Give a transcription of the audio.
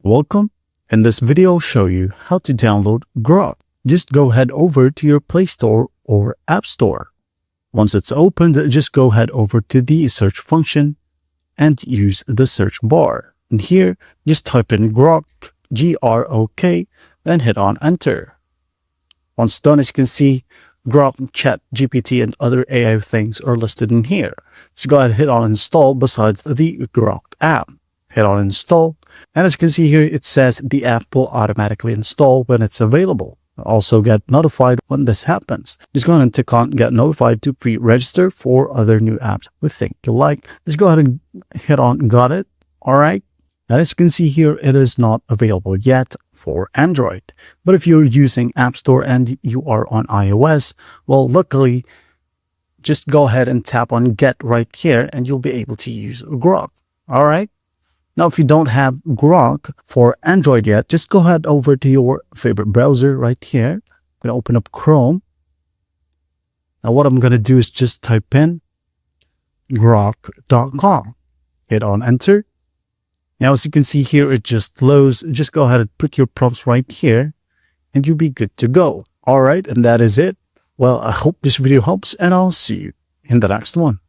Welcome. In this video, I'll show you how to download Grok. Just go head over to your Play Store or App Store. Once it's opened, just go head over to the search function and use the search bar. And here, just type in Grok, G-R-O-K, then hit on enter. Once done, as you can see, Grok, Chat, GPT, and other AI things are listed in here. So go ahead and hit on install besides the Grok app. Hit on install, and as you can see here, it says the app will automatically install when it's available. Also get notified when this happens. Just go ahead and tick on get notified to pre-register for other new apps we think you like. Just go ahead and hit on got it. All right. And as you can see here, it is not available yet for Android. But if you're using App Store and you are on iOS, well, luckily, just go ahead and tap on get right here and you'll be able to use Grok. All right. Now, if you don't have Grok for Android yet, just go ahead over to your favorite browser right here. I'm going to open up Chrome. Now, what I'm going to do is just type in grok.com. Hit on enter. Now, as you can see here, it just loads. Just go ahead and put your prompts right here and you'll be good to go. All right. And that is it. Well, I hope this video helps and I'll see you in the next one.